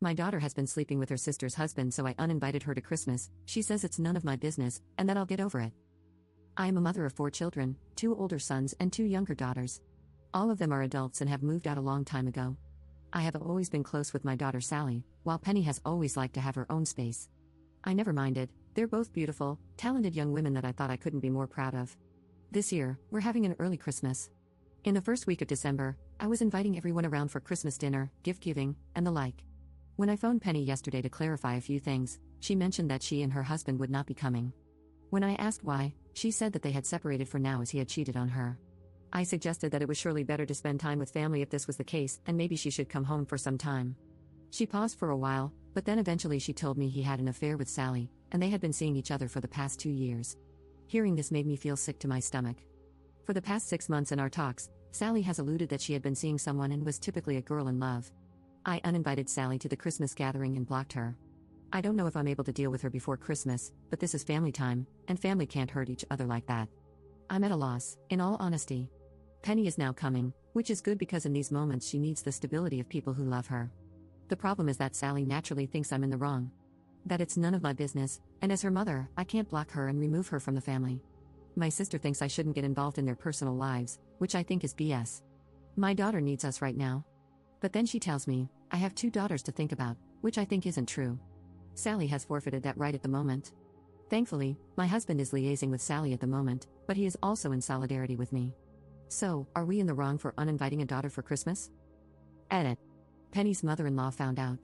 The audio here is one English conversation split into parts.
My daughter has been sleeping with her sister's husband, so I uninvited her to Christmas. She says it's none of my business, and that I'll get over it. I am a mother of 4 children, 2 older sons and 2 younger daughters. All of them are adults and have moved out a long time ago. I have always been close with my daughter Sally, while Penny has always liked to have her own space. I never minded. They're both beautiful, talented young women that I thought I couldn't be more proud of. This year, we're having an early Christmas. In the first week of December, I was inviting everyone around for Christmas dinner, gift giving, and the like. When I phoned Penny yesterday to clarify a few things, she mentioned that she and her husband would not be coming. When I asked why, she said that they had separated for now as he had cheated on her. I suggested that it was surely better to spend time with family if this was the case, and maybe she should come home for some time. She paused for a while, but then eventually she told me he had an affair with Sally, and they had been seeing each other for the past 2 years. Hearing this made me feel sick to my stomach. For the past 6 months in our talks, Sally has alluded that she had been seeing someone and was typically a girl in love. I uninvited Sally to the Christmas gathering and blocked her. I don't know if I'm able to deal with her before Christmas, but this is family time, and family can't hurt each other like that. I'm at a loss, in all honesty. Penny is now coming, which is good because in these moments she needs the stability of people who love her. The problem is that Sally naturally thinks I'm in the wrong. That it's none of my business, and as her mother, I can't block her and remove her from the family. My sister thinks I shouldn't get involved in their personal lives, which I think is BS. My daughter needs us right now. But then she tells me, I have 2 daughters to think about, which I think isn't true. Sally has forfeited that right at the moment. Thankfully, my husband is liaising with Sally at the moment, but he is also in solidarity with me. So, are we in the wrong for uninviting a daughter for Christmas? Edit. Penny's mother-in-law found out.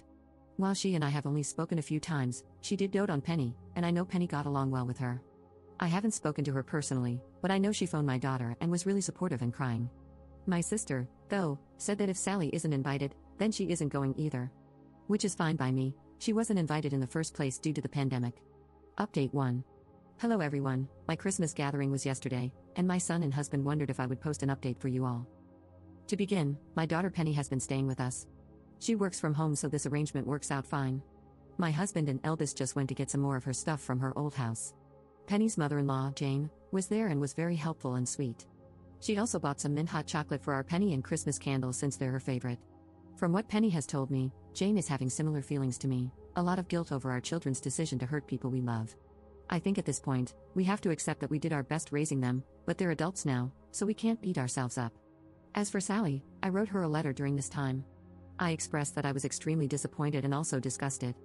While she and I have only spoken a few times, she did dote on Penny, and I know Penny got along well with her. I haven't spoken to her personally, but I know she phoned my daughter and was really supportive and crying. My sister, though, said that if Sally isn't invited, then she isn't going either. Which is fine by me. She wasn't invited in the first place due to the pandemic. Update 1. Hello everyone, my Christmas gathering was yesterday, and my son and husband wondered if I would post an update for you all. To begin, my daughter Penny has been staying with us. She works from home, so this arrangement works out fine. My husband and eldest just went to get some more of her stuff from her old house. Penny's mother-in-law, Jane, was there and was very helpful and sweet. She also bought some mint hot chocolate for our Penny and Christmas candles since they're her favorite. From what Penny has told me, Jane is having similar feelings to me, a lot of guilt over our children's decision to hurt people we love. I think at this point, we have to accept that we did our best raising them, but they're adults now, so we can't beat ourselves up. As for Sally, I wrote her a letter during this time. I expressed that I was extremely disappointed and also disgusted.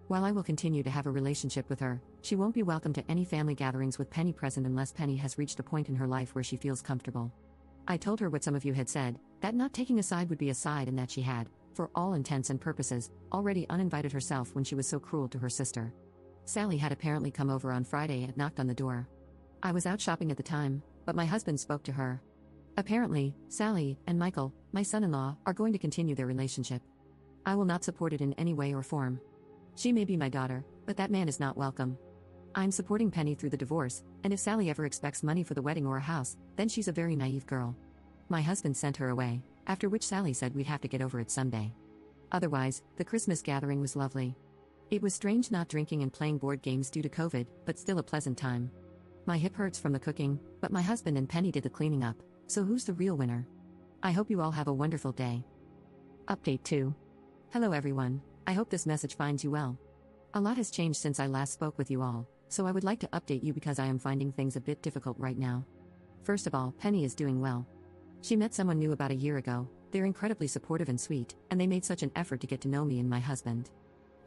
While I will continue to have a relationship with her, she won't be welcome to any family gatherings with Penny present unless Penny has reached a point in her life where she feels comfortable. I told her what some of you had said, that not taking a side would be a side, and that she had, for all intents and purposes, already uninvited herself when she was so cruel to her sister. Sally had apparently come over on Friday and knocked on the door. I was out shopping at the time, but my husband spoke to her. Apparently, Sally and Michael, my son-in-law, are going to continue their relationship. I will not support it in any way or form. She may be my daughter, but that man is not welcome. I'm supporting Penny through the divorce, and if Sally ever expects money for the wedding or a house, then she's a very naive girl. My husband sent her away, after which Sally said we'd have to get over it someday. Otherwise, the Christmas gathering was lovely. It was strange not drinking and playing board games due to COVID, but still a pleasant time. My hip hurts from the cooking, but my husband and Penny did the cleaning up, so who's the real winner? I hope you all have a wonderful day. Update 2. Hello everyone, I hope this message finds you well. A lot has changed since I last spoke with you all, so I would like to update you because I am finding things a bit difficult right now. First of all, Penny is doing well. She met someone new about a year ago, they're incredibly supportive and sweet, and they made such an effort to get to know me and my husband.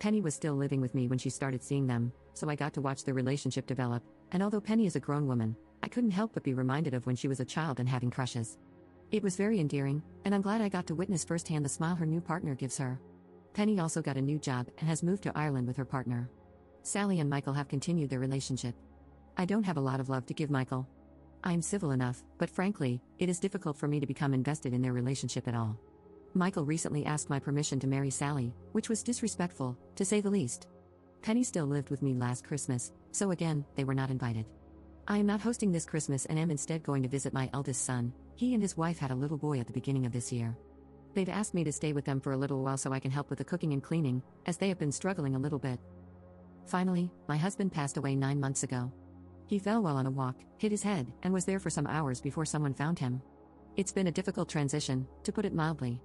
Penny was still living with me when she started seeing them, so I got to watch their relationship develop, and although Penny is a grown woman, I couldn't help but be reminded of when she was a child and having crushes. It was very endearing, and I'm glad I got to witness firsthand the smile her new partner gives her. Penny also got a new job and has moved to Ireland with her partner. Sally and Michael have continued their relationship. I don't have a lot of love to give Michael. I'm civil enough, but frankly, it is difficult for me to become invested in their relationship at all. Michael recently asked my permission to marry Sally, which was disrespectful, to say the least. Penny still lived with me last Christmas, so again, they were not invited. I am not hosting this Christmas and am instead going to visit my eldest son. He and his wife had a little boy at the beginning of this year. They've asked me to stay with them for a little while so I can help with the cooking and cleaning, as they have been struggling a little bit. Finally, my husband passed away 9 months ago. He fell while on a walk, hit his head, and was there for some hours before someone found him. It's been a difficult transition, to put it mildly.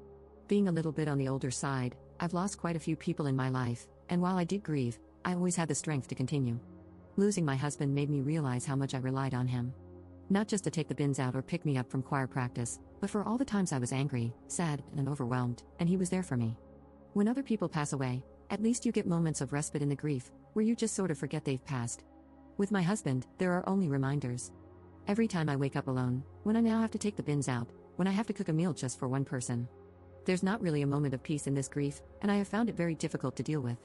Being a little bit on the older side, I've lost quite a few people in my life, and while I did grieve, I always had the strength to continue. Losing my husband made me realize how much I relied on him. Not just to take the bins out or pick me up from choir practice, but for all the times I was angry, sad, and overwhelmed, and he was there for me. When other people pass away, at least you get moments of respite in the grief, where you just sort of forget they've passed. With my husband, there are only reminders. Every time I wake up alone, when I now have to take the bins out, when I have to cook a meal just for one person. There's not really a moment of peace in this grief, and I have found it very difficult to deal with.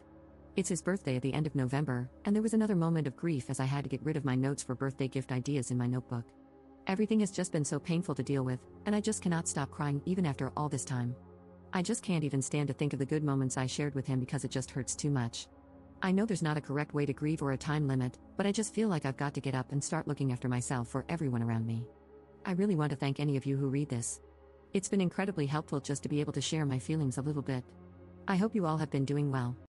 It's his birthday at the end of November, and there was another moment of grief as I had to get rid of my notes for birthday gift ideas in my notebook. Everything has just been so painful to deal with, and I just cannot stop crying even after all this time. I just can't even stand to think of the good moments I shared with him because it just hurts too much. I know there's not a correct way to grieve or a time limit, but I just feel like I've got to get up and start looking after myself for everyone around me. I really want to thank any of you who read this. It's been incredibly helpful just to be able to share my feelings a little bit. I hope you all have been doing well.